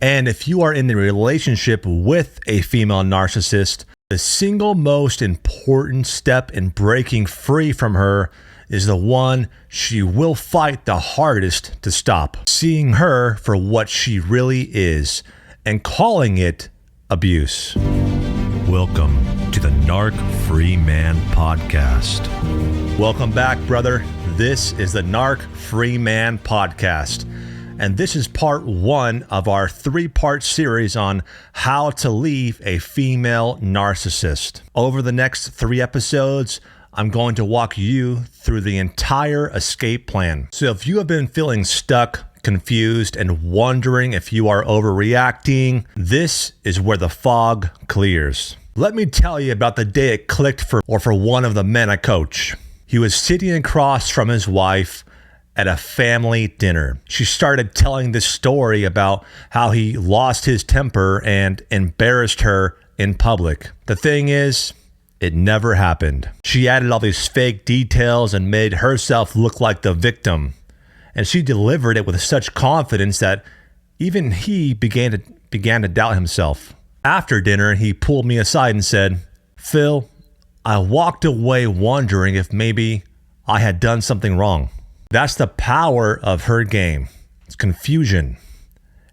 And if you are in a relationship with a female narcissist, the single most important step in breaking free from her is the one she will fight the hardest to stop. Seeing her for what she really is and calling it abuse. Welcome to the Narc Free Man Podcast. Welcome back, brother. This is the Narc Free Man Podcast. And this is part one of our 3-part series on how to leave a female narcissist. Over the next 3 episodes, I'm going to walk you through the entire escape plan. So if you have been feeling stuck, confused, and wondering if you are overreacting, this is where the fog clears. Let me tell you about the day it clicked for one of the men I coach. He was sitting across from his wife at a family dinner. She started telling this story about how he lost his temper and embarrassed her in public. The thing is, it never happened. She added all these fake details and made herself look like the victim. And she delivered it with such confidence that even he began to doubt himself. After dinner, he pulled me aside and said, "Phil, I walked away wondering if maybe I had done something wrong." That's the power of her game. It's confusion.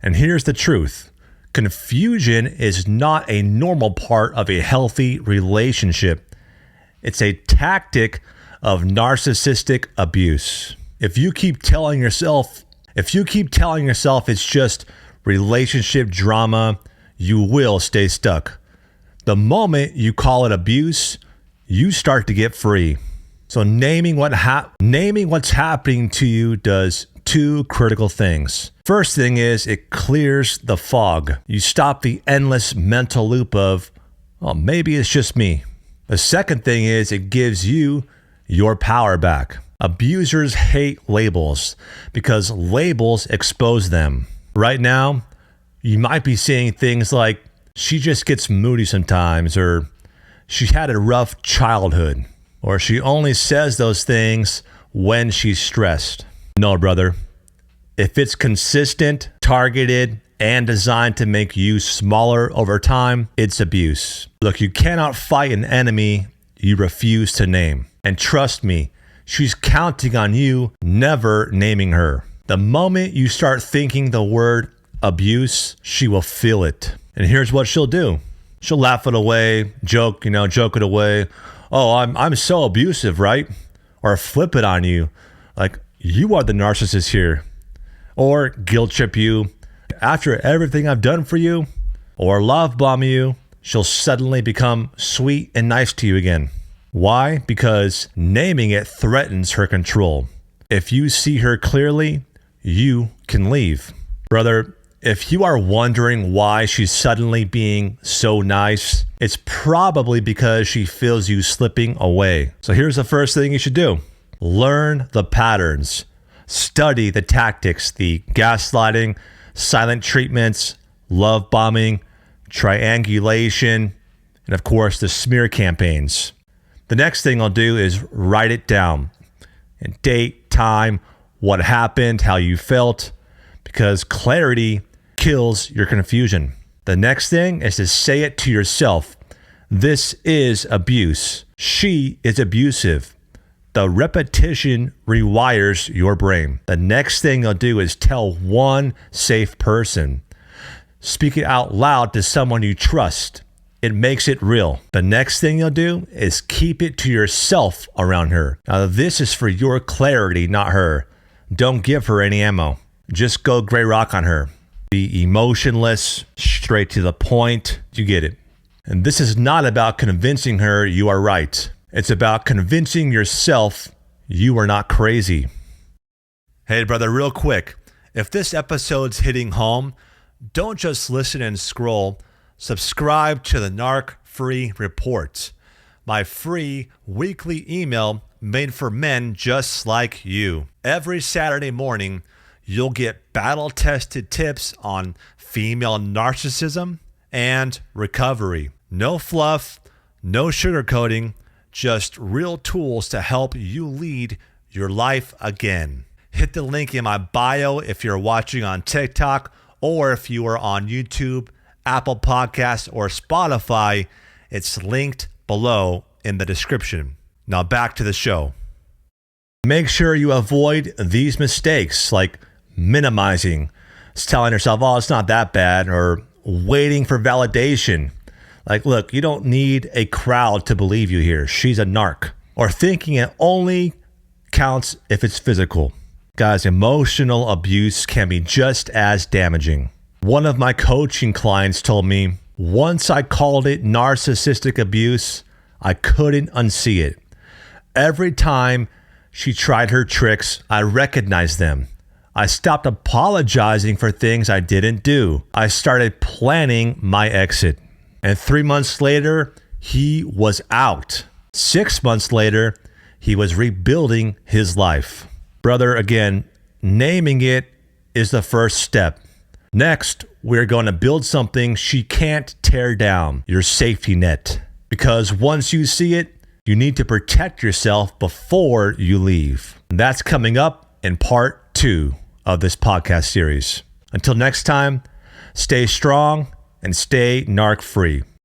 And here's the truth. Confusion is not a normal part of a healthy relationship. It's a tactic of narcissistic abuse. If you keep telling yourself it's just relationship drama, you will stay stuck. The moment you call it abuse, you start to get free. So naming what's happening to you does 2 critical things. First thing is it clears the fog. You stop the endless mental loop of, oh, maybe it's just me. The second thing is it gives you your power back. Abusers hate labels because labels expose them. Right now, you might be seeing things like, she just gets moody sometimes, or she had a rough childhood, or she only says those things when she's stressed. No, brother. If it's consistent, targeted, and designed to make you smaller over time, it's abuse. Look, you cannot fight an enemy you refuse to name. And trust me, she's counting on you never naming her. The moment you start thinking the word abuse, she will feel it. And here's what she'll do. She'll laugh it away, joke it away. Oh, I'm so abusive, right? Or flip it on you. Like, you are the narcissist here. Or guilt trip you. After everything I've done for you, or love bomb you, she'll suddenly become sweet and nice to you again. Why? Because naming it threatens her control. If you see her clearly, you can leave. Brother, if you are wondering why she's suddenly being so nice, it's probably because she feels you slipping away. So here's the first thing you should do. Learn the patterns. Study the tactics, the gaslighting, silent treatments, love bombing, triangulation, and of course the smear campaigns. The next thing I'll do is write it down. And date, time, what happened, how you felt, because clarity kills your confusion. The next thing is to say it to yourself. This is abuse. She is abusive. The repetition rewires your brain. The next thing you'll do is tell one safe person. Speak it out loud to someone you trust. It makes it real. The next thing you'll do is keep it to yourself around her. Now, this is for your clarity, not her. Don't give her any ammo. Just go gray rock on her. Be emotionless, straight to the point. You get it. And this is not about convincing her you are right. It's about convincing yourself you are not crazy. Hey, brother, real quick. If this episode's hitting home, don't just listen and scroll. Subscribe to the Narc Free Report, my free weekly email made for men just like you. Every Saturday morning, you'll get battle-tested tips on female narcissism and recovery. No fluff, no sugarcoating, just real tools to help you lead your life again. Hit the link in my bio if you're watching on TikTok or if you are on YouTube, Apple Podcasts, or Spotify, it's linked below in the description. Now back to the show. Make sure you avoid these mistakes like minimizing, telling yourself, oh, it's not that bad, or waiting for validation. Like, look, you don't need a crowd to believe you here. She's a narc. Or thinking it only counts if it's physical. Guys, emotional abuse can be just as damaging. One of my coaching clients told me, once I called it narcissistic abuse, I couldn't unsee it. Every time she tried her tricks, I recognized them. I stopped apologizing for things I didn't do. I started planning my exit. And 3 months later, he was out. 6 months later, he was rebuilding his life. Brother, again, naming it is the first step. Next, we're going to build something she can't tear down, your safety net. Because once you see it, you need to protect yourself before you leave. And that's coming up in part 2 of this podcast series. Until next time, stay strong and stay narc free.